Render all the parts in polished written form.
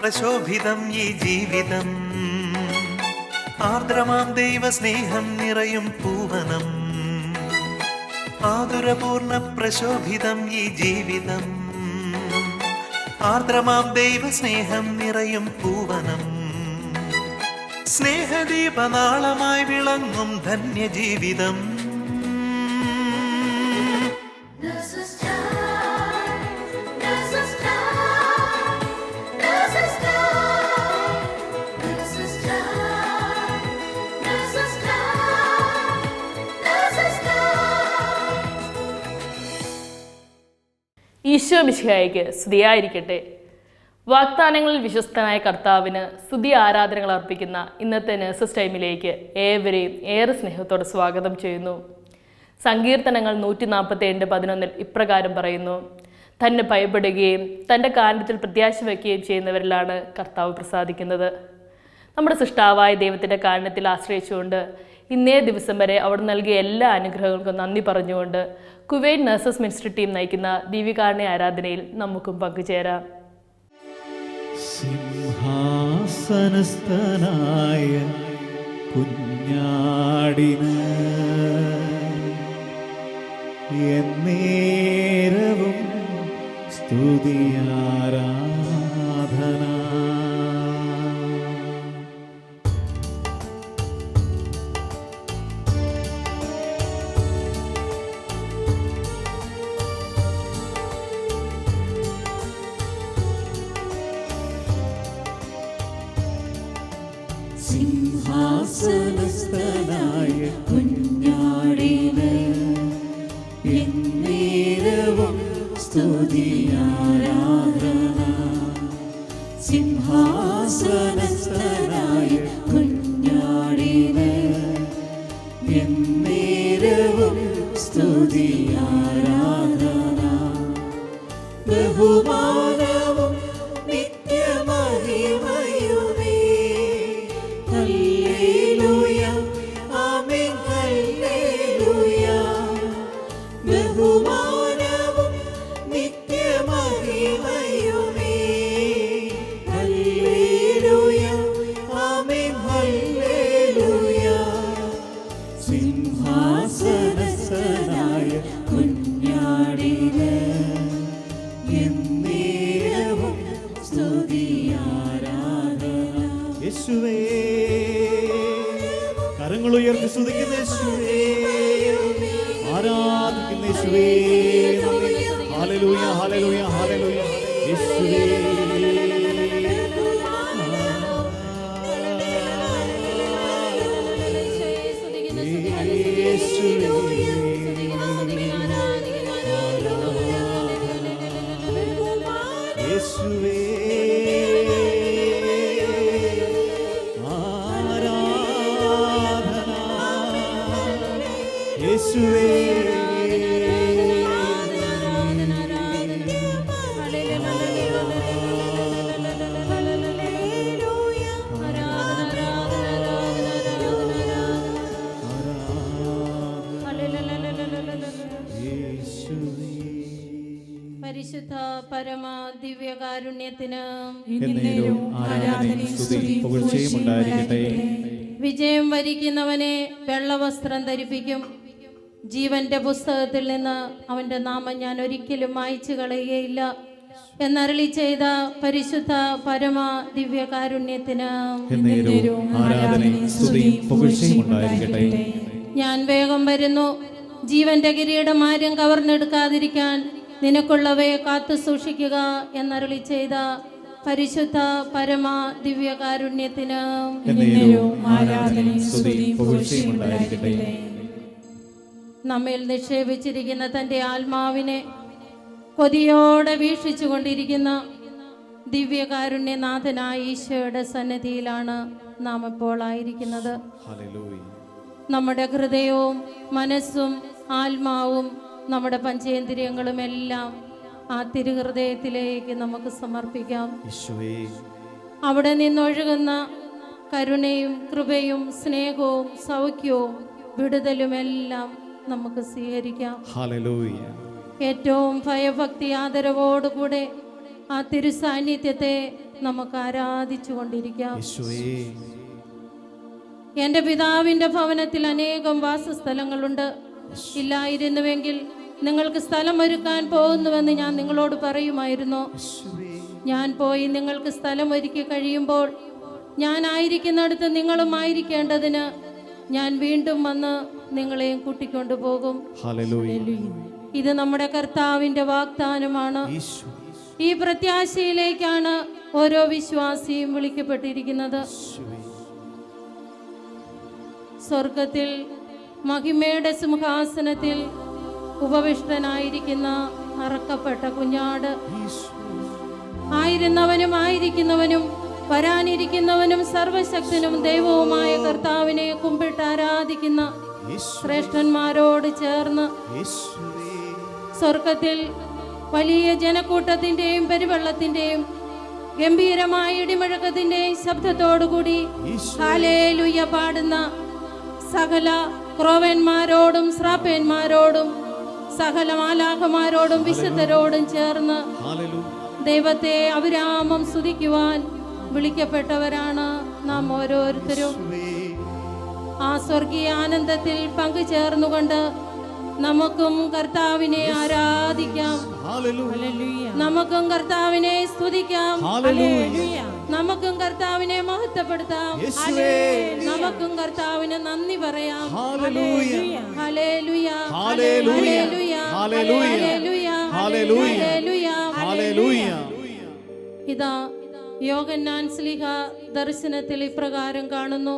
പ്രശോഭിതം ഈ ജീവിതം, ആർദ്രമാം ദൈവസ്നേഹം നിറയും പൂവനം. ആതുരപൂർണ പ്രശോഭിതം ഈ ജീവിതം, ആർദ്രമാം ദൈവസ്നേഹം നിറയും പൂവനം. സ്നേഹദീപനാളമായി വിളങ്ങും ധന്യജീവിതം. ഈശോ മിശിഹായ്ക്ക് സ്തുതിയായിരിക്കട്ടെ. വാഗ്ദാനങ്ങളിൽ വിശ്വസ്തനായ കർത്താവിന് സ്തുതി ആരാധനകൾ അർപ്പിക്കുന്ന ഇന്നത്തെ നേഴ്സസ് ടൈമിലേക്ക് ഏവരെയും ഏറെ സ്നേഹത്തോടെ സ്വാഗതം ചെയ്യുന്നു. സങ്കീർത്തനങ്ങൾ 147:11 ഇപ്രകാരം പറയുന്നു: തന്നെ ഭയപ്പെടുകയും തൻ്റെ കാരണത്തിൽ പ്രത്യാശ വയ്ക്കുകയും ചെയ്യുന്നവരിലാണ് കർത്താവ് പ്രസാദിക്കുന്നത്. നമ്മുടെ സൃഷ്ടാവായ ദൈവത്തിൻ്റെ കാരണത്തിൽ ആശ്രയിച്ചുകൊണ്ട് ഇന്നേ ദിവസം വരെ അവിടെ നൽകിയ എല്ലാ അനുഗ്രഹങ്ങൾക്കും നന്ദി പറഞ്ഞുകൊണ്ട് കുവൈറ്റ് നഴ്സസ് മിനിസ്ട്രി ടീം നയിക്കുന്ന ദിവ്യകാരുണ്യ ആരാധനയിൽ നമുക്കും പങ്കുചേരാം. സിംഹാസനസ്ഥനായ കുഞ്ഞാടിന് എന്നേരവും സ്തുതിയാരാധന. സിംഹാസനസ്ഥനായ കുഞ്ഞാടിന് എന്നേരവും സ്തുതിയാരാധന. സിംഹാസനസ്ഥനായ കുഞ്ഞാടിന് എന്നേരവും സ്തുതിയാരാധന. ബഹുമാനവും നിത്യമഹിമയുമേ. ഹല്ലേലൂയ, ആമേൻ, ഹല്ലേലൂയ. ബഹുമാനവും നിത്യമഹിമയുമേ. ഹല്ലേലൂയ, ആമേൻ, ഹല്ലേലൂയ. സിംഹാസനസ്ഥനായ കുഞ്ഞാടിന് എന്നേരവും സ്തുതിയാരാധന. യേശുവേ, കരങ്ങളുയർത്തി സ്തുതിക്കുന്ന യേശുവേ, ആരാധിക്കുന്ന യേശുവേ, ഹല്ലേലൂയ, ഹല്ലേലൂയ, ഹല്ലേലൂയ. യേശുവേ, യേശുവേ, ആരാധന. യേശുവേ, പരിശുദ്ധ പരമ ദിവ്യകാരുണ്യത്തിന് ആരാധനയും സ്തുതിയും പുകഴ്ചയും ഉണ്ടായിരിക്കട്ടെ. വിജയം വരിക്കുന്നവനെ വെള്ളവസ്ത്രം ധരിപ്പിക്കും. ജീവന്റെ പുസ്തകത്തിൽ നിന്ന് അവന്റെ നാമം ഞാൻ ഒരിക്കലും മായ്ച്ചു കളയുകയില്ല എന്നരുളി ചെയ്ത പരിശുദ്ധ പരമ ദിവ്യകാരുണ്യത്തിന് ആരാധനയും സ്തുതിയും പുകഴ്ചയും ഉണ്ടായിരിക്കട്ടെ. ഞാൻ വേഗം വരുന്നു. ജീവന്റെ കിരീടം ആരും കവർന്നെടുക്കാതിരിക്കാൻ നിനക്കുള്ളവയെ കാത്തു സൂക്ഷിക്കുക എന്നരുളി ചെയ്ത പരിശുദ്ധ പരമ ദിവ്യകാരുണ്യത്തിന് നമ്മിൽ നിക്ഷേപിച്ചിരിക്കുന്ന തൻ്റെ ആത്മാവിനെ കൊതിയോടെ വീക്ഷിച്ചു കൊണ്ടിരിക്കുന്ന ദിവ്യകാരുണ്യനാഥനായ ഈശോയുടെ സന്നിധിയിലാണ് നാം ഇപ്പോൾ ആയിരിക്കുന്നത്. നമ്മുടെ ഹൃദയവും മനസ്സും ആത്മാവും നമ്മുടെ പഞ്ചേന്ദ്രിയങ്ങളും എല്ലാം ആ തിരുഹൃദയത്തിലേക്ക് നമുക്ക് സമർപ്പിക്കാം. അവിടെ നിന്നൊഴുകുന്ന കരുണയും കൃപയും സ്നേഹവും സൗഖ്യവും വിടുതലുമെല്ലാം നമുക്ക് സ്വീകരിക്കാം. ഏറ്റവും ഭയഭക്തി ആദരവോടുകൂടെ ആ തിരുസാന്നിധ്യത്തെ നമുക്ക് ആരാധിച്ചു കൊണ്ടിരിക്കാം. യേശുവേ എൻ്റെ പിതാവിൻ്റെ ഭവനത്തിൽ അനേകം വാസസ്ഥലങ്ങളുണ്ട്. ഇല്ലായിരുന്നുവെങ്കിൽ നിങ്ങൾക്ക് സ്ഥലം ഒരുക്കാൻ പോകുന്നുവെന്ന് ഞാൻ നിങ്ങളോട് പറയുമായിരുന്നു. ഞാൻ പോയി നിങ്ങൾക്ക് സ്ഥലം ഒരുക്കി കഴിയുമ്പോൾ ഞാൻ ആയിരിക്കുന്നിടത്ത് നിങ്ങളും ആയിരിക്കേണ്ടതിന് ഞാൻ വീണ്ടും വന്ന് നിങ്ങളെയും കൂട്ടിക്കൊണ്ടു പോകും. ഹല്ലേലൂയ. ഇത് നമ്മുടെ കർത്താവിൻ്റെ വാഗ്ദാനമാണ്. ഈ പ്രത്യാശയിലേക്കാണ് ഓരോ വിശ്വാസിയും വിളിക്കപ്പെട്ടിരിക്കുന്നത്. സ്വർഗത്തിൽ മഹിമയുടെ സിംഹാസനത്തിൽ ഉപവിഷ്ടനായിരിക്കുന്ന അറക്കപ്പെട്ട കുഞ്ഞാട്, ആയിരുന്നവനും ആയിരിക്കുന്നവനും വരാനിരിക്കുന്നവനും സർവശക്തനും ദൈവവുമായ കർത്താവിനെ കുമ്പിട്ട് ആരാധിക്കുന്ന ശ്രേഷ്ഠന്മാരോട് ചേർന്ന് സ്വർഗത്തിൽ വലിയ ജനക്കൂട്ടത്തിന്റെയും പെരുവെള്ളത്തിന്റെയും ഗംഭീരമായ ഇടിമുഴക്കത്തിന്റെയും ശബ്ദത്തോടുകൂടി ഹല്ലേലൂയ പാടുന്ന സകല ക്രോവന്മാരോടും ശ്രാപ്പന്മാരോടും സകല മാലാഖമാരോടും വിശുദ്ധരോടും ചേർന്ന് ദൈവത്തെ അവിരാമം സ്തുതിക്കുവാൻ വിളിക്കപ്പെട്ടവരാണ് നാം ഓരോരുത്തരും. ആ സ്വർഗീയ ആനന്ദത്തിൽ പങ്കുചേർന്നുകൊണ്ട് നമുക്കും കർത്താവിനെ ആരാധിക്കാം. നമുക്കും കർത്താവിനെ സ്തുതിക്കാം. നമുക്കും കർത്താവിനെ മഹത്വപ്പെടുത്താം. നമുക്കും കർത്താവിന് നന്ദി പറയാം. ഹല്ലേലൂയ, ഹല്ലേലൂയ, ഹല്ലേലൂയ, ഹല്ലേലൂയ, ഹല്ലേലൂയ. ഇതാ യോഹന്നാൻ ശ്ലീഹ ദർശനത്തിൽ ഇപ്രകാരം കാണുന്നു.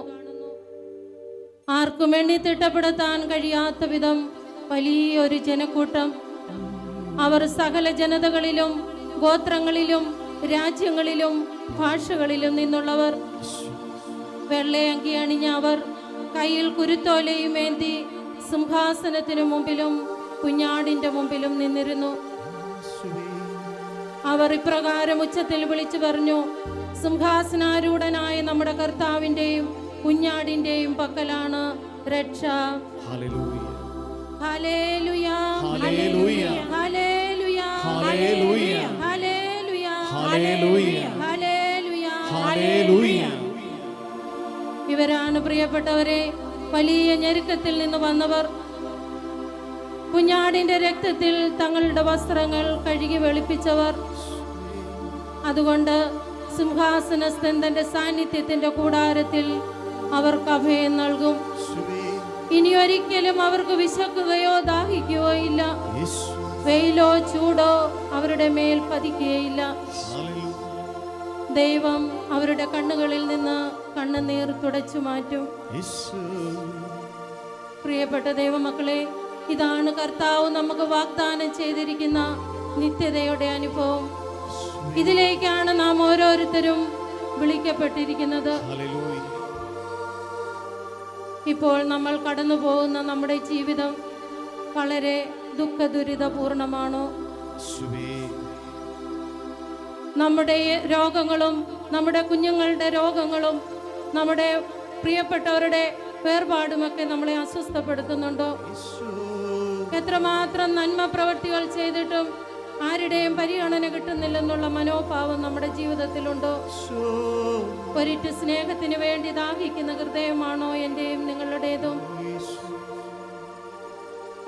ആർക്കും എണ്ണി തിട്ടപ്പെടുത്താൻ കഴിയാത്ത വിധം വലിയൊരു ജനക്കൂട്ടം. അവർ സകല ജനതകളിലും ഗോത്രങ്ങളിലും രാജ്യങ്ങളിലും ഭാഷകളിലും നിന്നുള്ളവർ. വെള്ളയങ്കി അണിഞ്ഞ അവർ കയ്യിൽ കുരുത്തോലയും ഏന്തി സിംഹാസനത്തിനു മുമ്പിലും കുഞ്ഞാടിന്റെ മുമ്പിലും നിന്നിരുന്നു. അവർ ഇപ്രകാരം ഉച്ചത്തിൽ വിളിച്ചു പറഞ്ഞു: സിംഹാസനാരൂഢനായ നമ്മുടെ കർത്താവിന്റെയും കുഞ്ഞാടിന്റെയും പക്കലാണ് രക്ഷ. ഹല്ലേലൂയ, ഹല്ലേലൂയ, ഹല്ലേലൂയ, ഹല്ലേലൂയ, ഹല്ലേലൂയ, ഹല്ലേലൂയ, ഹല്ലേലൂയ, ഹല്ലേലൂയ, ഹല്ലേലൂയ. ഇവരാണ് പ്രിയപ്പെട്ടവരെ വലിയ ഞെരുക്കത്തിൽ നിന്ന് വന്നവർ. കുഞ്ഞാടിന്റെ രക്തത്തിൽ തങ്ങളുടെ വസ്ത്രങ്ങൾ കഴുകി വെളുപ്പിച്ചവർ. അതുകൊണ്ട് സിംഹാസനസ്ഥൻ തന്റെ സാന്നിധ്യത്തിന്റെ കൂടാരത്തിൽ അവർക്ക് അഭയം നൽകും. ഇനി ഒരിക്കലും അവർക്ക് വിശക്കുകയോ ദാഹിക്കുകയോ ഇല്ല. വെയിലോ ചൂടോ അവരുടെ മേൽ പതിക്കുകയില്ല. ദൈവം അവരുടെ കണ്ണുകളിൽ നിന്ന് കണ്ണുനീർ തുടച്ചു മാറ്റും. പ്രിയപ്പെട്ട ദൈവമക്കളെ, ഇതാണ് കർത്താവ് നമുക്ക് വാഗ്ദാനം ചെയ്തിരിക്കുന്ന നിത്യതയുടെ അനുഭവം. ഇതിലേക്കാണ് നാം ഓരോരുത്തരും വിളിക്കപ്പെട്ടിരിക്കുന്നത്. ഇപ്പോൾ നമ്മൾ കടന്നു പോകുന്ന നമ്മുടെ ജീവിതം വളരെ ദുഃഖദുരിതപൂർണമാണോ? നമ്മുടെ രോഗങ്ങളും നമ്മുടെ കുഞ്ഞുങ്ങളുടെ രോഗങ്ങളും നമ്മുടെ പ്രിയപ്പെട്ടവരുടെ വേർപാടുമൊക്കെ നമ്മളെ അസ്വസ്ഥപ്പെടുത്തുന്നുണ്ടോ? എത്രമാത്രം നന്മ പ്രവൃത്തികൾ ചെയ്തിട്ടും ആരുടെയും പരിഗണന കിട്ടുന്നില്ലെന്നുള്ള മനോഭാവം നമ്മുടെ ജീവിതത്തിലുണ്ടോ? ഒരിറ്റ് സ്നേഹത്തിന് വേണ്ടി ദാഹിക്കുന്ന ഹൃദയമാണോ എന്റെയും നിങ്ങളുടേതും?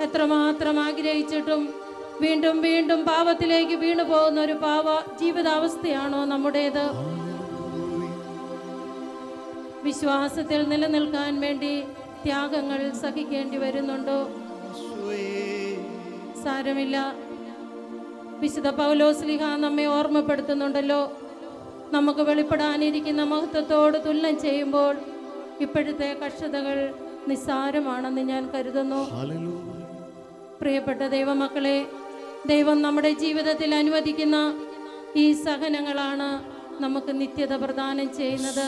എത്രമാത്രം ആഗ്രഹിച്ചിട്ടും വീണ്ടും വീണ്ടും പാപത്തിലേക്ക് വീണു പോകുന്ന ഒരു പാവ ജീവിതാവസ്ഥയാണോ നമ്മുടേത്? വിശ്വാസത്തിൽ നിലനിൽക്കാൻ വേണ്ടി ത്യാഗങ്ങൾ സഹിക്കേണ്ടി വരുന്നുണ്ടോ? സാരമില്ല. വിശുദ്ധ പൗലോസ്ലീഹ നമ്മെ ഓർമ്മപ്പെടുത്തുന്നുണ്ടല്ലോ, നമുക്ക് വെളിപ്പെടാനിരിക്കുന്ന മഹത്വത്തോട് തുലനം ചെയ്യുമ്പോൾ ഇപ്പോഴത്തെ കഷ്ടതകൾ നിസ്സാരമാണെന്ന് ഞാൻ കരുതുന്നു. പ്രിയപ്പെട്ട ദൈവമക്കളെ, ദൈവം നമ്മുടെ ജീവിതത്തിൽ അനുവദിക്കുന്ന ഈ സഹനങ്ങളാണ് നമുക്ക് നിത്യത പ്രദാനം ചെയ്യുന്നത്.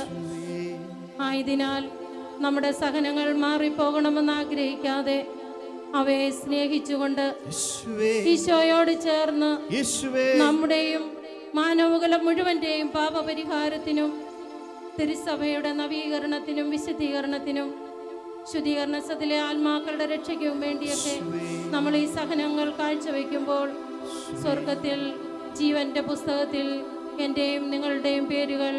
ആയതിനാൽ നമ്മുടെ സഹനങ്ങൾ മാറിപ്പോകണമെന്ന് ആഗ്രഹിക്കാതെ അവയെ സ്നേഹിച്ചുകൊണ്ട് ഈശോയോട് ചേർന്ന് നമ്മുടെയും മാനവകുലം മുഴുവന്റെയും പാപപരിഹാരത്തിനും തിരുസഭയുടെ നവീകരണത്തിനും വിശുദ്ധീകരണത്തിനും ശുദ്ധീകരണ സത്തിലെ ആത്മാക്കളുടെ രക്ഷയ്ക്കും വേണ്ടിയൊക്കെ നമ്മൾ ഈ സഹനങ്ങൾ കാഴ്ചവെക്കുമ്പോൾ സ്വർഗത്തിൽ ജീവന്റെ പുസ്തകത്തിൽ എൻ്റെയും നിങ്ങളുടെയും പേരുകൾ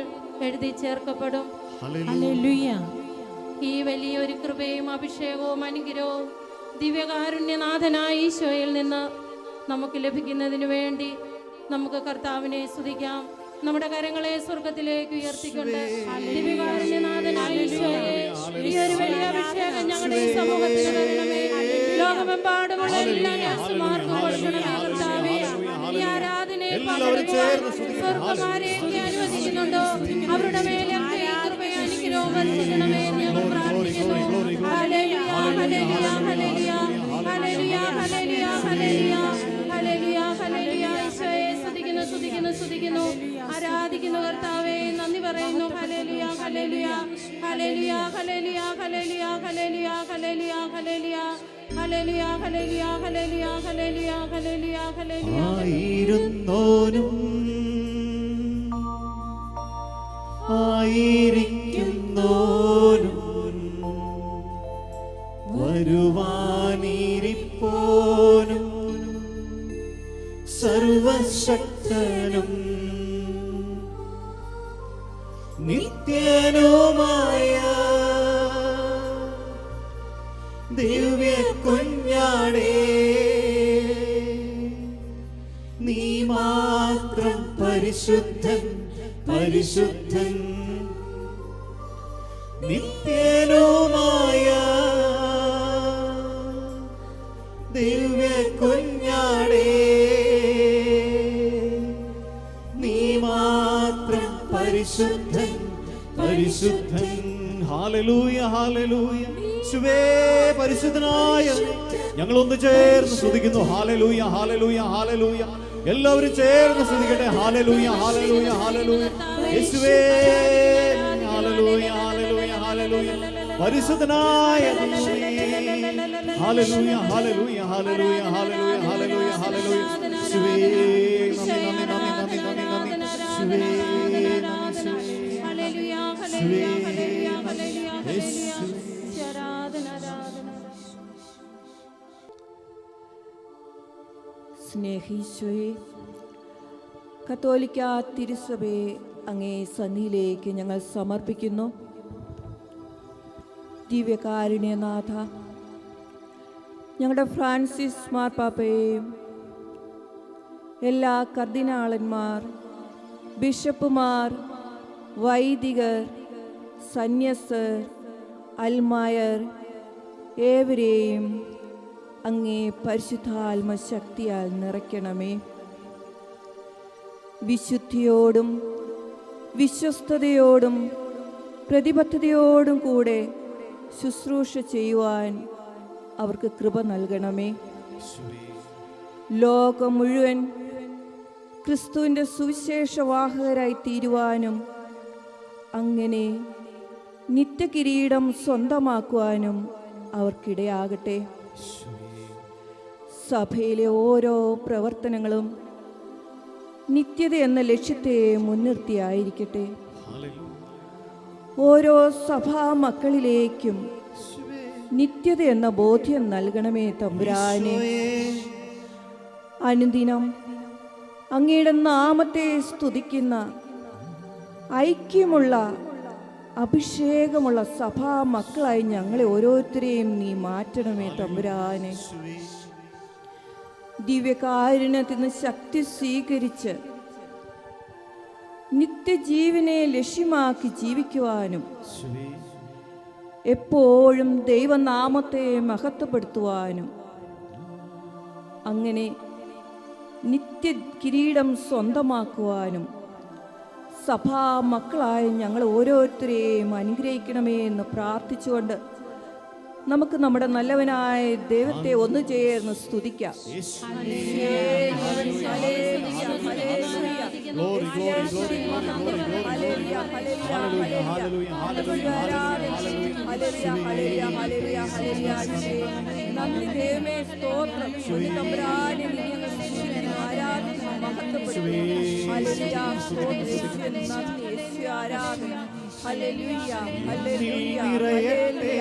എഴുതി ചേർക്കപ്പെടും. ഹല്ലേലൂയ. ഈ വലിയൊരു കൃപയും അഭിഷേകവും അനുഗ്രഹവും ദിവ്യകാരുണ്യനാഥനായ ഈശോയിൽ നിന്ന് നമുക്ക് ലഭിക്കുന്നതിന് വേണ്ടി നമുക്ക് കർത്താവിനെ സ്തുതിക്കാം. നമ്മുടെ കരങ്ങളെ സ്വർഗത്തിലേക്ക് ഉയർത്തിക്കൊണ്ട് ദിവ്യകാരുണ്യനാഥനായ ഈശോയെ, ഈ ഒരു വലിയ അഭിഷേകം ഞങ്ങളുടെ ഈ സമൂഹത്തിന് തരണമേ. ലോകമെമ്പാടുമുള്ള എല്ലാ യേശുമാർക്കും കൊടുക്കണമേ കർത്താവേ. ഈ ആരാധനയെ സ്വർഗമാരെയൊക്കെ അനുവദിക്കുന്നുണ്ടോ അവരുടെ മേലൊക്കെ ഈ കൃപയെ അനുഗ്രഹവും വർഷിക്കണമേ എന്ന് ഞങ്ങൾ പ്രാർത്ഥിക്കുന്നു. ഹല്ലേലൂയ, ഹല്ലേലൂയ, ഹല്ലേലൂയ, ഹല്ലേലൂയ, ഹല്ലേലൂയ, ഹല്ലേലൂയ, ഹല്ലേലൂയ, ഹല്ലേലൂയ. ഈശോയെ സ്തുതിക്കുന്നു, സ്തുതിക്കുന്നു, സ്തുതിക്കുന്നു, ആരാധിക്കുന്നു കർത്താവേ. നന്ദി പറയുന്നു. ഹല്ലേലൂയ, ഹല്ലേലൂയ, ഹല്ലേലൂയ, ഹല്ലേലൂയ, ഹല്ലേലൂയ, ഹല്ലേലൂയ, ഹല്ലേലൂയ, ഹല്ലേലൂയ, ഹല്ലേലൂയ, ഹല്ലേലൂയ, ഹല്ലേലൂയ, ഹല്ലേലൂയ, ഹല്ലേലൂയ, ഹല്ലേലൂയ. ആയിരുന്നോനും ആയിരിക്കുന്നോനും വരുവാനിരിപ്പോനും സർവശക്തനും നിത്യനുമായ ദിവ്യ കുഞ്ഞാടേ, നീ മാത്രം പരിശുദ്ധൻ, പരിശുദ്ധൻ, നിത്യനുമായ ദിവ്യ കുഞ്ഞാടേ, നീ മാത്രം പരിശുദ്ധൻ, പരിശുദ്ധൻ. ഹല്ലേലൂയ, ഹല്ലേലൂയ. യേശുവേ പരിശുദ്ധനായ ഞങ്ങളൊന്ന് ചേർന്ന് സ്തുതിക്കുന്നു. ഹല്ലേലൂയ, ഹല്ലേലൂയ, ഹല്ലേലൂയ. എല്ലാവരും ചേർന്ന് സ്തുതിക്കട്ടെ. ഹല്ലേലൂയ, ഹല്ലേലൂയ, ഹല്ലേലൂയ. യേശുവേ ഹല്ലേലൂയ, ഹല്ലേലൂയ, ഹല്ലേലൂയ. പരിശുദ്ധനായ ഹല്ലേലൂയ, ഹല്ലേലൂയ, ഹല്ലേലൂയ, ഹല്ലേലൂയ, ഹല്ലേലൂയ, ഹല്ലേലൂയ. യേശുവേ നന്ദി, നന്ദി, നന്ദി, നന്ദി, നന്ദി, നന്ദി. യേശുവേ നന്ദി, ഹല്ലേലൂയ, ഹല്ലേലൂയ, ഹല്ലേലൂയ, ഹല്ലേലൂയ, ഹല്ലേലൂയ. ആരാധന, ആരാധന. സ്നേഹീശോയെ, കത്തോലിക്ക തിരുസഭയെ അങ്ങേ സന്നിധിയിലേക്ക് ഞങ്ങൾ സമർപ്പിക്കുന്നു. ദിവ്യകാരുണ്യനാഥ, ഞങ്ങളുടെ ഫ്രാൻസിസ് മാർപ്പാപ്പയെയും എല്ലാ കർദിനാളന്മാർ, ബിഷപ്പുമാർ, വൈദികർ, സന്യസ്തർ, അൽമായർ ഏവരെയും അങ്ങേ പരിശുദ്ധാത്മ ശക്തിയാൽ നിറയ്ക്കണമേ. വിശുദ്ധിയോടും വിശ്വസ്തയോടും പ്രതിബദ്ധതയോടും കൂടെ ശുശ്രൂഷ ചെയ്യുവാൻ അവർക്ക് കൃപ നൽകണമേ. ലോകം മുഴുവൻ ക്രിസ്തുവിൻ്റെ സുവിശേഷവാഹകരായി തീരുവാനും അങ്ങനെ നിത്യകിരീടം സ്വന്തമാക്കുവാനും അവർക്കിടയാകട്ടെ. സഭയിലെ ഓരോ പ്രവർത്തനങ്ങളും നിത്യത എന്ന ലക്ഷ്യത്തെ മുൻനിർത്തിയായിരിക്കട്ടെ. ഓരോ സഭാ മക്കളിലേക്കും നിത്യത എന്ന ബോധ്യം നൽകണമേ തമ്പുരാനെ. അനുദിനം അങ്ങയുടെ നാമത്തെ സ്തുതിക്കുന്ന ഐക്യമുള്ള അഭിഷേകമുള്ള സഭാ മക്കളായി ഞങ്ങളെ ഓരോരുത്തരെയും നീ മാറ്റണമേ തമ്പുരാനെ. ദിവ്യകാരുണ്യത്തിൽ നിന്ന് ശക്തി സ്വീകരിച്ച് നിത്യജീവനെ ലക്ഷ്യമാക്കി ജീവിക്കുവാനും എപ്പോഴും ദൈവനാമത്തെ മഹത്വപ്പെടുത്തുവാനും അങ്ങനെ നിത്യ കിരീടം സ്വന്തമാക്കുവാനും സഭാ മക്കളായ ഞങ്ങൾ ഓരോരുത്തരെയും അനുഗ്രഹിക്കണമേ എന്ന് പ്രാർത്ഥിച്ചുകൊണ്ട് നമുക്ക് നമ്മുടെ നല്ലവനായ ദൈവത്തെ ഒന്ന് ചേർന്ന് സ്തുതിക്കാം. നന്ദി ദൈവമേ, സ്തോത്രം. തമ്പുരാനെ ആരാധിക്കുന്നു, മഹത്വപ്പെടുത്തുന്നു. ഹല്ലേലൂയ, സ്തോത്രം യേശുവേ, നന്ദി യേശുവേ, ആരാധന. ഹല്ലേലൂയ, ഹല്ലേലൂയ, ഹല്ലേലൂയ.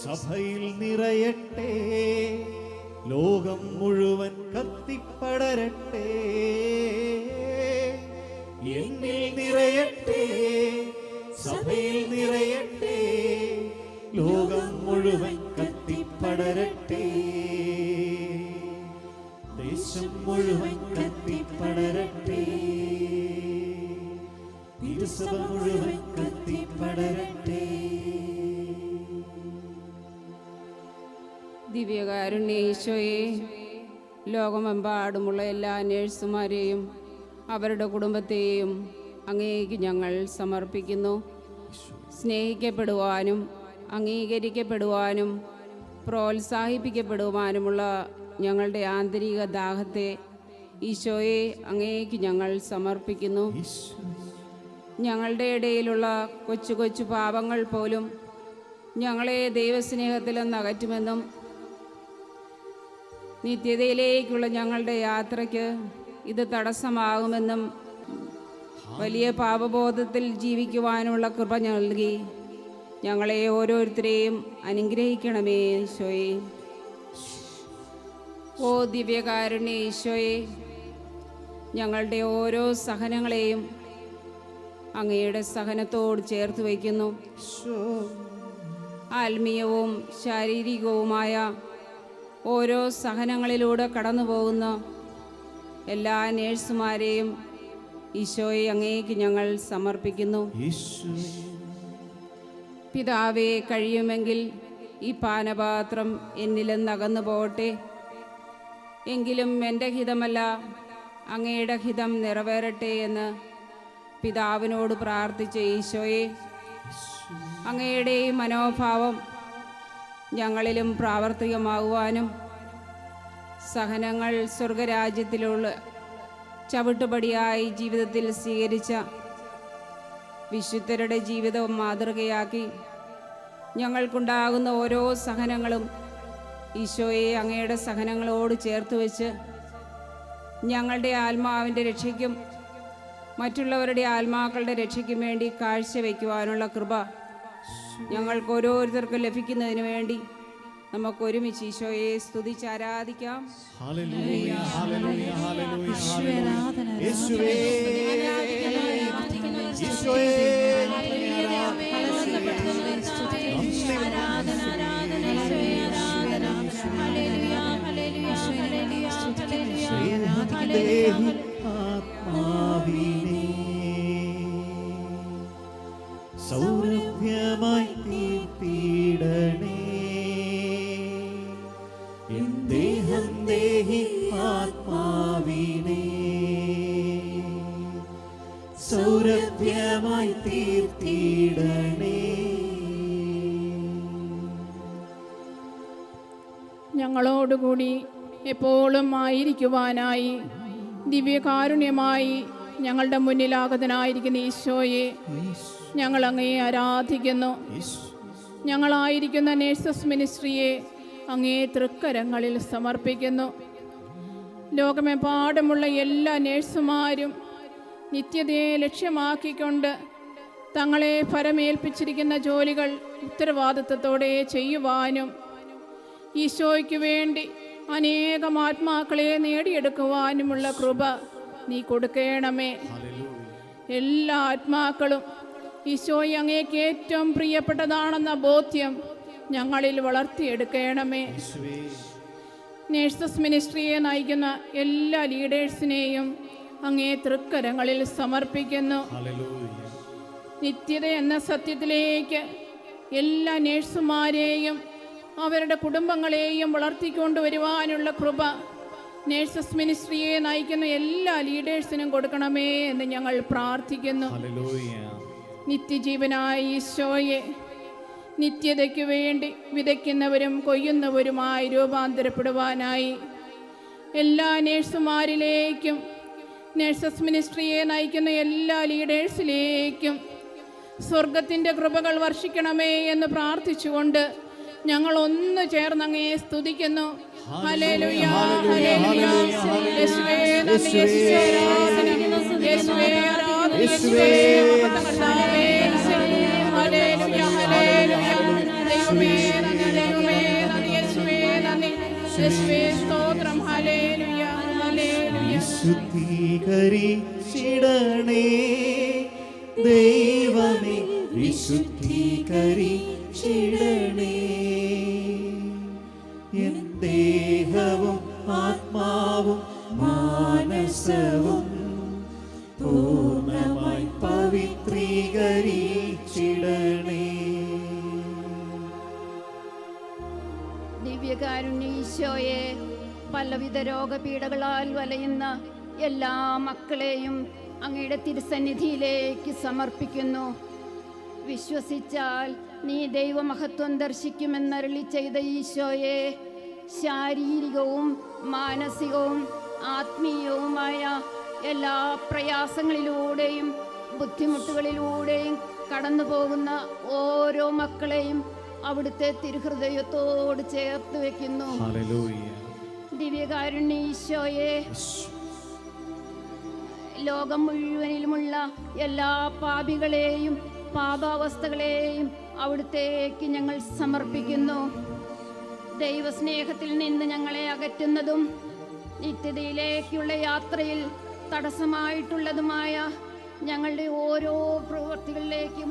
സഭയിൽ നിറയട്ടെ, ലോകം മുഴുവൻ കത്തിപ്പടരട്ടെ. എന്നിൽ നിറയട്ടെ, സഭയിൽ നിറയട്ടെ, ലോകം മുഴുവൻ കത്തിപ്പടരട്ടെ, ദേശം മുഴുവൻ കത്തിപ്പടരട്ടെ, തിരുസഭ മുഴുവൻ കത്തിപ്പടരട്ടെ. ദിവ്യകാരുണ്യ ഈശോയെ, ലോകമെമ്പാടുമുള്ള എല്ലാ നേഴ്സുമാരെയും അവരുടെ കുടുംബത്തെയും അങ്ങേക്ക് ഞങ്ങൾ സമർപ്പിക്കുന്നു. സ്നേഹിക്കപ്പെടുവാനും അംഗീകരിക്കപ്പെടുവാനും പ്രോത്സാഹിപ്പിക്കപ്പെടുവാനുമുള്ള ഞങ്ങളുടെ ആന്തരിക ദാഹത്തെ ഈശോയെ അങ്ങേക്ക് ഞങ്ങൾ സമർപ്പിക്കുന്നു. ഞങ്ങളുടെ ഇടയിലുള്ള കൊച്ചു കൊച്ചു പാപങ്ങൾ പോലും ഞങ്ങളെ ദൈവസ്നേഹത്തിൽ നിന്ന് അകറ്റുമെന്നും നിത്യതയിലേക്കുള്ള ഞങ്ങളുടെ യാത്രയ്ക്ക് ഇത് തടസ്സമാകുമെന്നും വലിയ പാപബോധത്തിൽ ജീവിക്കുവാനുള്ള കൃപ നൽകി ഞങ്ങളെ ഓരോരുത്തരെയും അനുഗ്രഹിക്കണമേ ഈശോയെ. ഓ ദിവ്യകാരുണ്യ ഈശോയെ, ഞങ്ങളുടെ ഓരോ സഹനങ്ങളെയും അങ്ങയുടെ സഹനത്തോട് ചേർത്ത് വയ്ക്കുന്നു. ആത്മീയവും ശാരീരികവുമായ ഓരോ സഹനങ്ങളിലൂടെ കടന്നു പോകുന്ന എല്ലാ നേഴ്സുമാരെയും ഈശോയെ അങ്ങേക്ക് ഞങ്ങൾ സമർപ്പിക്കുന്നു. പിതാവേ, കഴിയുമെങ്കിൽ ഈ പാനപാത്രം എന്നിൽ നിന്ന് അകന്നു പോകട്ടെ, എങ്കിലും എൻ്റെ ഹിതമല്ല അങ്ങയുടെ ഹിതം നിറവേറട്ടെ എന്ന് പിതാവിനോട് പ്രാർത്ഥിച്ച ഈശോയെ, അങ്ങയുടെ ഈ മനോഭാവം ഞങ്ങളിലും പ്രാവർത്തികമാകുവാനും സഹനങ്ങൾ സ്വർഗരാജ്യത്തിലുള്ള ചവിട്ടുപടിയായി ജീവിതത്തിൽ സ്വീകരിച്ച വിശുദ്ധരുടെ ജീവിതം മാതൃകയാക്കി ഞങ്ങൾക്കുണ്ടാകുന്ന ഓരോ സഹനങ്ങളും ഈശോയെ അങ്ങയുടെ സഹനങ്ങളോട് ചേർത്ത് വെച്ച് ഞങ്ങളുടെ ആത്മാവിൻ്റെ രക്ഷയ്ക്കും മറ്റുള്ളവരുടെ ആത്മാക്കളുടെ രക്ഷയ്ക്കും വേണ്ടി കാഴ്ചവെക്കുവാനുള്ള കൃപ ഞങ്ങൾക്ക് ഓരോരുത്തർക്കും ലഭിക്കുന്നതിന് വേണ്ടി നമുക്ക് ഒരുമിച്ച് ഈശോയെ സ്തുതിച്ച് ആരാധിക്കാം. ഹല്ലേലൂയ, ഹല്ലേലൂയ, ഹല്ലേലൂയ, യേശുവേ, ഈശോയെ, ആത്മാവിനെ സൗരഭ്യമായി തീർത്തിടണേ, എൻ ദേഹം ദേഹി ആത്മാവിനെ സൗരഭ്യമായി തീർത്തിടണേ. ഞങ്ങളോടുകൂടി എപ്പോഴും ആയിരിക്കുവാനായി ദിവ്യകാരുണ്യമായി ഞങ്ങളുടെ മുന്നിലാഗതനായിരിക്കുന്ന ഈശോയെ ഞങ്ങൾ അങ്ങയെ ആരാധിക്കുന്നു. ഞങ്ങളായിരിക്കുന്ന നേഴ്സസ് മിനിസ്ട്രിയെ അങ്ങേ തൃക്കരങ്ങളിൽ സമർപ്പിക്കുന്നു. ലോകമെമ്പാടുമുള്ള എല്ലാ നേഴ്സുമാരും നിത്യതയെ ലക്ഷ്യമാക്കിക്കൊണ്ട് തങ്ങളെ ഫലമേൽപ്പിച്ചിരിക്കുന്ന ജോലികൾ ഉത്തരവാദിത്വത്തോടെ ചെയ്യുവാനും ഈശോയ്ക്ക് വേണ്ടി അനേകം ആത്മാക്കളെ നേടിയെടുക്കുവാനുമുള്ള കൃപ നീ കൊടുക്കണമേ. എല്ലാ ആത്മാക്കളും ഈശോയെ അങ്ങേക്ക് ഏറ്റവും പ്രിയപ്പെട്ടതാണെന്ന ബോധ്യം ഞങ്ങളിൽ വളർത്തിയെടുക്കണമേ. നേഴ്സസ് മിനിസ്ട്രിയെ നയിക്കുന്ന എല്ലാ ലീഡേഴ്സിനെയും അങ്ങേ തൃക്കരങ്ങളിൽ സമർപ്പിക്കുന്നു. നിത്യത എന്ന സത്യത്തിലേക്ക് എല്ലാ നേഴ്സുമാരെയും അവരുടെ കുടുംബങ്ങളെയും വളർത്തിക്കൊണ്ടുവരുവാനുള്ള കൃപ നേഴ്സസ് മിനിസ്ട്രിയെ നയിക്കുന്ന എല്ലാ ലീഡേഴ്സിനും കൊടുക്കണമേ എന്ന് ഞങ്ങൾ പ്രാർത്ഥിക്കുന്നു. നിത്യജീവനായ ഈശോയെ, നിത്യതയ്ക്ക് വേണ്ടി വിതയ്ക്കുന്നവരും കൊയ്യുന്നവരുമായി രൂപാന്തരപ്പെടുവാനായി എല്ലാ നേഴ്സുമാരിലേക്കും നേഴ്സസ് മിനിസ്ട്രിയെ നയിക്കുന്ന എല്ലാ ലീഡേഴ്സിലേക്കും സ്വർഗത്തിൻ്റെ കൃപകൾ വർഷിക്കണമേ എന്ന് പ്രാർത്ഥിച്ചുകൊണ്ട് ഞങ്ങൾ ഒന്ന് ചേർന്ന് അങ്ങയെ സ്തുതിക്കുന്നു. ഹല്ലേലൂയ, ഹല്ലേലൂയ. യേശുവേ നന്ദി, യേശുവേ ആരാധന, യേശുവേ ആരാധന, യേശുവേ മഹത്വം കർത്താവേ. Hallelujah, hallelujah. ദൈവമേ നന്ദി, ദൈവമേ നന്ദി, യേശുവേ നന്ദി, യേശുവേ സ്തോത്രം. Hallelujah, hallelujah. ശുദ്ധീകരിച്ച ദൈവമേ വിശുദ്ധീകരിച്ചിടണേ. എൻ ദേഹവും ആത്മാവും മാനസവും പൂർണ്ണമായി പവിത്രീകരിച്ചിടണേ. ദിവ്യകാരുണ്യ ഈശോയെ, പലവിധ രോഗപീഠകളാൽ വലയുന്ന എല്ലാ മക്കളെയും അങ്ങയുടെ തിരുസന്നിധിയിലേക്ക് സമർപ്പിക്കുന്നു. വിശ്വസിച്ചാൽ നീ ദൈവമഹത്വം ദർശിക്കുമെന്നരുളി ചെയ്ത ഈശോയെ, ശാരീരികവും മാനസികവും ആത്മീയവുമായ എല്ലാ പ്രയാസങ്ങളിലൂടെയും ബുദ്ധിമുട്ടുകളിലൂടെയും കടന്നു പോകുന്ന ഓരോ മക്കളെയും അവിടുത്തെ തിരുഹൃദയത്തോട് ചേർത്ത് വെക്കുന്നു. ദിവ്യകാരുണ്യ ഈശോയെ, ലോകം മുഴുവനിലുമുള്ള എല്ലാ പാപികളെയും പാപാവസ്ഥകളെയും അവിടുത്തേക്ക് ഞങ്ങൾ സമർപ്പിക്കുന്നു. ദൈവസ്നേഹത്തിൽ നിന്ന് ഞങ്ങളെ അകറ്റുന്നതും നിത്യതയിലേക്കുള്ള യാത്രയിൽ തടസ്സമായിട്ടുള്ളതുമായ ഞങ്ങളുടെ ഓരോ പ്രവൃത്തികളിലേക്കും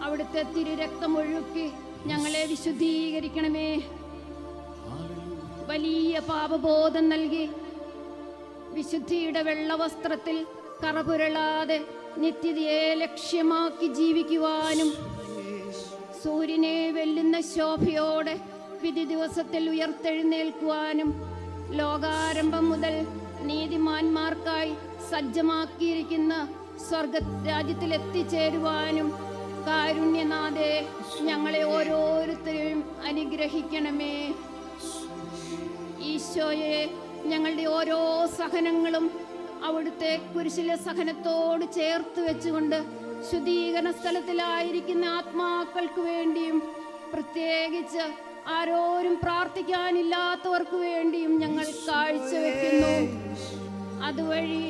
അവിടുത്തെ തിരുരക്തമൊഴുക്കി ഞങ്ങളെ വിശുദ്ധീകരിക്കണമേ. വലിയ പാപബോധം നൽകി വിശുദ്ധിയുടെ വെള്ളവസ്ത്രത്തിൽ കറപുരളാതെ നിത്യതയെ ലക്ഷ്യമാക്കി ജീവിക്കുവാനും സൂര്യനെ വെല്ലുന്ന ശോഭയോടെ വിധി ദിവസത്തിൽ ഉയർത്തെഴുന്നേൽക്കുവാനും ലോകാരംഭം മുതൽ നീതിമാന്മാർക്കായി സജ്ജമാക്കിയിരിക്കുന്ന സ്വർഗരാജ്യത്തിൽ എത്തിച്ചേരുവാനും കാരുണ്യനാഥേ ഞങ്ങളെ ഓരോരുത്തരെയും അനുഗ്രഹിക്കണമേ. ഈശോയെ, ഞങ്ങളുടെ ഓരോ സഹനങ്ങളും അവിടുത്തെ കുരിശിലെ സഹനത്തോട് ചേർത്ത് വെച്ചുകൊണ്ട് ശുദ്ധീകരണ സ്ഥലത്തിലായിരിക്കുന്ന ആത്മാക്കൾക്ക് വേണ്ടിയും പ്രത്യേകിച്ച് ആരോരും പ്രാർത്ഥിക്കാനില്ലാത്തവർക്ക് വേണ്ടിയും ഞങ്ങൾ കാഴ്ചവെക്കുന്നു. അതുവഴി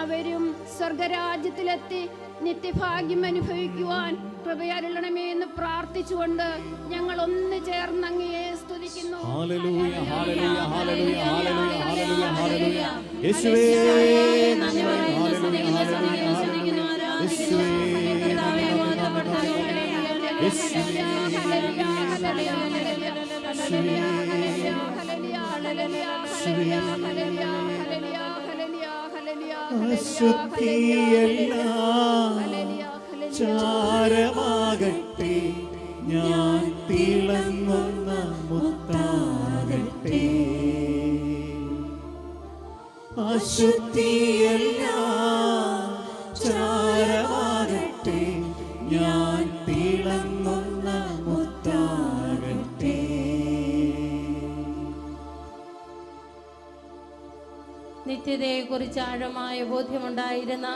അവരും സ്വർഗരാജ്യത്തിലെത്തി നിത്യഭാഗ്യം അനുഭവിക്കുവാൻ കൃപയരുളണമേ എന്ന് പ്രാർത്ഥിച്ചുകൊണ്ട് ഞങ്ങൾ ഒന്ന് ചേർന്ന് അങ്ങയെ സ്തുതിക്കുന്നു. ഹല്ലേലൂയ, ഹല്ലേലൂയ, ഹല്ലേലൂയ, ഹല്ലേലൂയ, ഹല്ലേലൂയ, ഹല്ലേലൂയ. യേശുവേ നന്ദി, ഹല്ലേലൂയ, ഹല്ലേലൂയ, യേശുവേ അശുദ്ധിയെല്ലാം ചാരമാകട്ടെ, ഞാൻ തിളങ്ങുന്ന മുത്താകട്ടെ. അശുദ്ധിയെല്ലാം ചാരമാകട്ടെ, ഞാൻ തിളങ്ങുന്ന മുത്താകട്ടെ. നിത്യതയെക്കുറിച്ച് ആഴമായ ബോധ്യമുണ്ടായിരുന്ന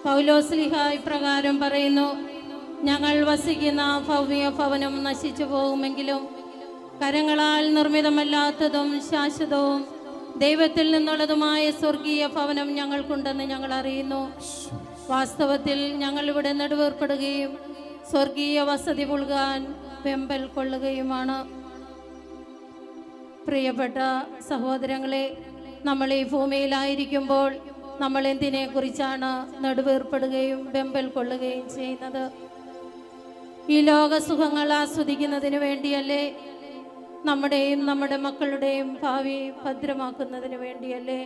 പൗലോസ്ലീഹ ഇപ്രകാരം പറയുന്നു: ഞങ്ങൾ വസിക്കുന്ന ഭവ്യ ഭവനം നശിച്ചു പോകുമെങ്കിലും കരങ്ങളാൽ നിർമ്മിതമല്ലാത്തതും ശാശ്വതവും ദൈവത്തിൽ നിന്നുള്ളതുമായ സ്വർഗീയ ഭവനം ഞങ്ങൾക്കുണ്ടെന്ന് ഞങ്ങൾ അറിയുന്നു. വാസ്തവത്തിൽ ഞങ്ങൾ ഇവിടെ നെടുവേർപ്പെടുകയും സ്വർഗീയ വസതി പുൽകാൻ വെമ്പൽ കൊള്ളുകയുമാണ്. പ്രിയപ്പെട്ട സഹോദരങ്ങളെ, നമ്മൾ ഈ ഭൂമിയിലായിരിക്കുമ്പോൾ നമ്മൾ എന്തിനെക്കുറിച്ചാണ് നെടുവേർപ്പെടുകയും വെമ്പൽ കൊള്ളുകയും ചെയ്യുന്നത്? ഈ ലോകസുഖങ്ങൾ ആസ്വദിക്കുന്നതിന് വേണ്ടിയല്ലേ? നമ്മുടെയും നമ്മുടെ മക്കളുടെയും ഭാവി ഭദ്രമാക്കുന്നതിന് വേണ്ടിയല്ലേ?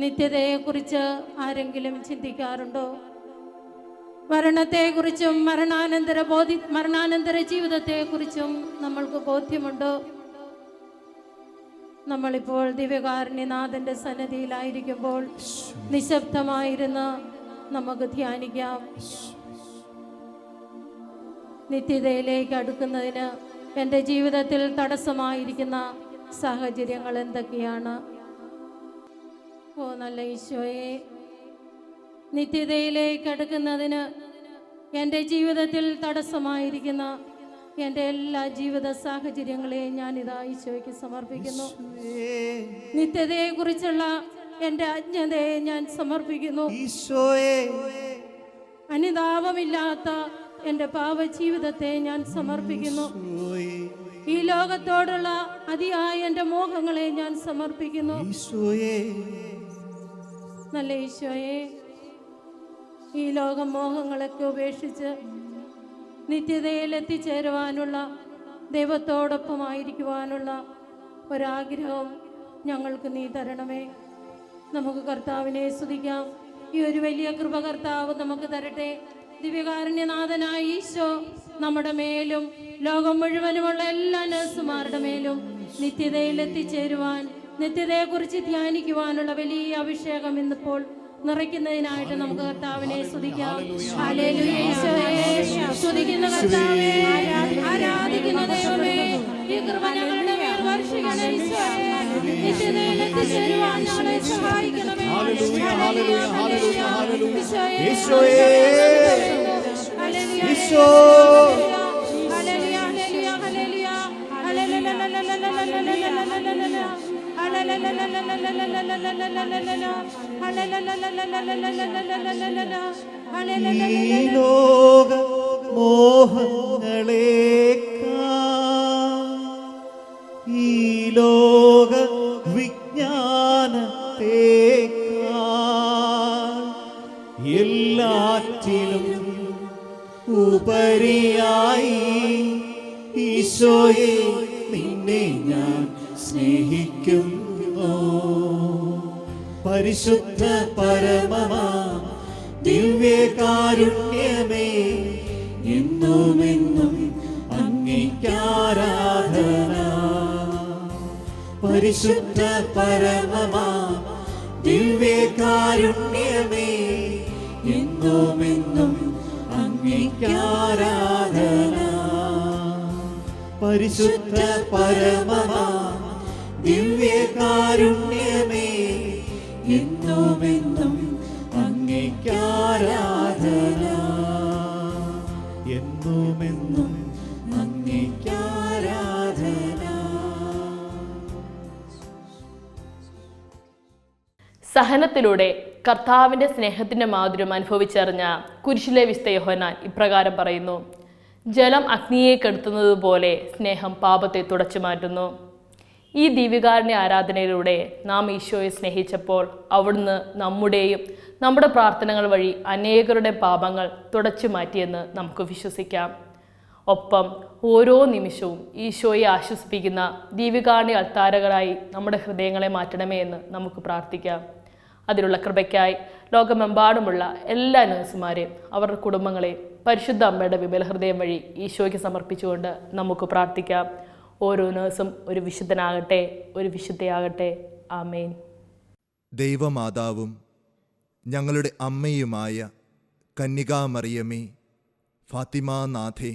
നിത്യതയെക്കുറിച്ച് ആരെങ്കിലും ചിന്തിക്കാറുണ്ടോ? മരണത്തെക്കുറിച്ചും മരണാനന്തര ജീവിതത്തെക്കുറിച്ചും നമ്മൾക്ക് ബോധ്യമുണ്ടോ? നമ്മളിപ്പോൾ ദിവ്യകാരുണ്യനാഥന്റെ സന്നിധിയിലായിരിക്കുമ്പോൾ നിശബ്ദമായിരുന്ന് നമുക്ക് ധ്യാനിക്കാം. നിത്യതയിലേക്ക് അടുക്കുന്നതിന് എൻ്റെ ജീവിതത്തിൽ തടസ്സമായിരിക്കുന്ന സാഹചര്യങ്ങൾ എന്തൊക്കെയാണ്? ഓ നല്ല ഈശോയെ, നിത്യതയിലേക്ക് അടുക്കുന്നതിന് എൻ്റെ ജീവിതത്തിൽ തടസ്സമായിരിക്കുന്ന എൻ്റെ എല്ലാ ജീവിത സാഹചര്യങ്ങളെയും ഞാനിതാ ഈശോയ്ക്ക് സമർപ്പിക്കുന്നു. നിത്യതയെക്കുറിച്ചുള്ള എൻ്റെ അജ്ഞതയെ ഞാൻ സമർപ്പിക്കുന്നു. അനുതാപമില്ലാത്ത എൻ്റെ പാപജീവിതത്തെ ഞാൻ സമർപ്പിക്കുന്നു. ഈ ലോകത്തോടുള്ള അതിയായ എൻ്റെ മോഹങ്ങളെ ഞാൻ സമർപ്പിക്കുന്നു. നല്ല ഈശോയെ, ഈ ലോകമോഹങ്ങളൊക്കെ ഉപേക്ഷിച്ച് നിത്യതയിൽ എത്തിച്ചേരുവാനുള്ള, ദൈവത്തോടൊപ്പമായിരിക്കുവാനുള്ള ഒരാഗ്രഹം ഞങ്ങൾക്ക് നീ തരണമേ. നമുക്ക് കർത്താവിനെ സ്തുതിക്കാം. ഈ ഒരു വലിയ കൃപ കർത്താവ് നമുക്ക് തരട്ടെ. ദിവ്യകാരുണ്യനാഥനായ ഈശോ നമ്മുടെ മേലും ലോകം മുഴുവനുമുള്ള എല്ലാ നഴ്സുമാരുടെ മേലും നിത്യതയിൽ എത്തിച്ചേരുവാൻ, നിത്യതയെക്കുറിച്ച് ധ്യാനിക്കുവാനുള്ള വലിയ അഭിഷേകം ഇന്നിപ്പോൾ നിറയ്ക്കുന്നതിനായിട്ട് നമുക്ക് കർത്താവിനെ സ്തുതിക്കാം. ഹല്ലേലൂയ ഈശോയെ, സ്തുതിക്കുന്ന കർത്താവേ, ആരാധിക്കുന്ന ദൈവമേ, ഈ കൃപ ഞങ്ങളുടെ മേൽ വർഷിക്കണമേ ഈശോയെ. നിത്യതയിൽ എത്തിച്ചേരുവാൻ ഞങ്ങളെ സഹായിക്കണമേ. ഹല്ലേലൂയ, ഹല്ലേലൂയ, ഹല്ലേലൂയ, ഹല്ലേലൂയ. ഈശോയെ, ഈശോയെ, ഹല്ലേലൂയ, ഈശോ, ഹല്ലേലൂയ, ഹല്ലേലൂയ, ഹല്ലേലൂയ, ഈ ലോക മോഹങ്ങളേക്കാൾ, ഈ ലോക വിജ്ഞാനത്തേക്കാൾ എല്ലാറ്റിലും ഉപരിയായി ഈശോയെ നിന്നെ ഞാൻ സ്നേഹിക്കുന്നു. പരിശുദ്ധ പരമമാ ദിവ്യകാരുണ്യമേ, എന്നുമെന്നും അങ്ങേക്കാരാധന. പരിശുദ്ധ പരമമാ ദിവ്യകാരുണ്യമേ, എന്നുമെന്നും അങ്ങേക്കാരാധന. പരിശുദ്ധ പരമമാ ദിവ്യകാരുണ്യമേ, എന്നുമെന്നും അങ്ങേക്കാരാധന. എന്നുമെന്നും അങ്ങേക്കാരാധന. സഹനത്തിലൂടെ കർത്താവിൻ്റെ സ്നേഹത്തിൻ്റെ മാധുര്യം അനുഭവിച്ചറിഞ്ഞ കുരിശിലെ വിശുദ്ധ യോഹന്നാൻ ഇപ്രകാരം പറയുന്നു: ജലം അഗ്നിയെ കെടുത്തുന്നത് പോലെ സ്നേഹം പാപത്തെ തുടച്ചു മാറ്റുന്നു. ഈ ദിവ്യകാരുണ്യ ആരാധനയിലൂടെ നാം ഈശോയെ സ്നേഹിച്ചപ്പോൾ അവിടുന്ന് നമ്മുടെയും നമ്മുടെ പ്രാർത്ഥനകൾ വഴി അനേകരുടെ പാപങ്ങൾ തുടച്ചു മാറ്റിയെന്ന് നമുക്ക് വിശ്വസിക്കാം. ഒപ്പം ഓരോ നിമിഷവും ഈശോയെ ആശ്വസിപ്പിക്കുന്ന ദിവ്യകാരുണ്യ അൾത്താരകളായി നമ്മുടെ ഹൃദയങ്ങളെ മാറ്റണമേ എന്ന് നമുക്ക് പ്രാർത്ഥിക്കാം. അതിനുള്ള കൃപയ്ക്കായി ലോകമെമ്പാടുമുള്ള എല്ലാ നഴ്സുമാരെയും അവരുടെ കുടുംബങ്ങളെയും പരിശുദ്ധ അമ്മയുടെ വിമല ഹൃദയം വഴി ഈശോയ്ക്ക് സമർപ്പിച്ചുകൊണ്ട് നമുക്ക് പ്രാർത്ഥിക്കാം. ഓരോ നഴ്സും ഒരു വിശുദ്ധനാകട്ടെ, ഒരു വിശുദ്ധയാകട്ടെ. ആമേൻ. ദൈവമാതാവും ഞങ്ങളുടെ അമ്മയുമായ കന്യകാമറിയമേ, ഫാത്തിമാനാഥേ,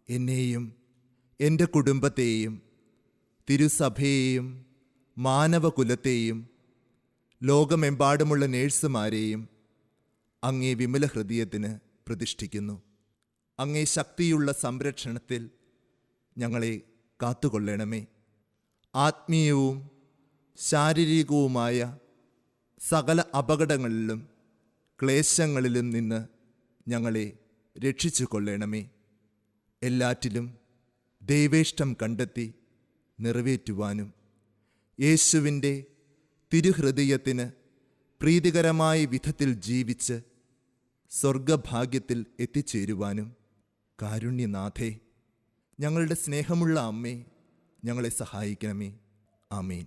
എന്നെയും എൻ്റെ കുടുംബത്തെയും തിരുസഭയെയും മാനവകുലത്തെയും ലോകമെമ്പാടുമുള്ള നേഴ്സുമാരെയും അങ്ങേ വിമല ഹൃദയത്തിന് പ്രതിഷ്ഠിക്കുന്നു. അങ്ങേ ശക്തിയുള്ള സംരക്ഷണത്തിൽ ഞങ്ങളെ കാത്തുകൊള്ളണമേ. ആത്മീയവും ശാരീരികവുമായ സകല അപകടങ്ങളിലും ക്ലേശങ്ങളിലും നിന്ന് ഞങ്ങളെ രക്ഷിച്ചു കൊള്ളണമേ. എല്ലാറ്റിലും ദൈവേഷ്ടം കണ്ടെത്തി നിറവേറ്റുവാനും യേശുവിൻ്റെ തിരുഹൃദയത്തിന് പ്രീതികരമായ വിധത്തിൽ ജീവിച്ച് സ്വർഗഭാഗ്യത്തിൽ എത്തിച്ചേരുവാനും കാരുണ്യനാഥേ, ഞങ്ങളുടെ സ്നേഹമുള്ള അമ്മേ, ഞങ്ങളെ സഹായിക്കണമേ. ആമേൻ.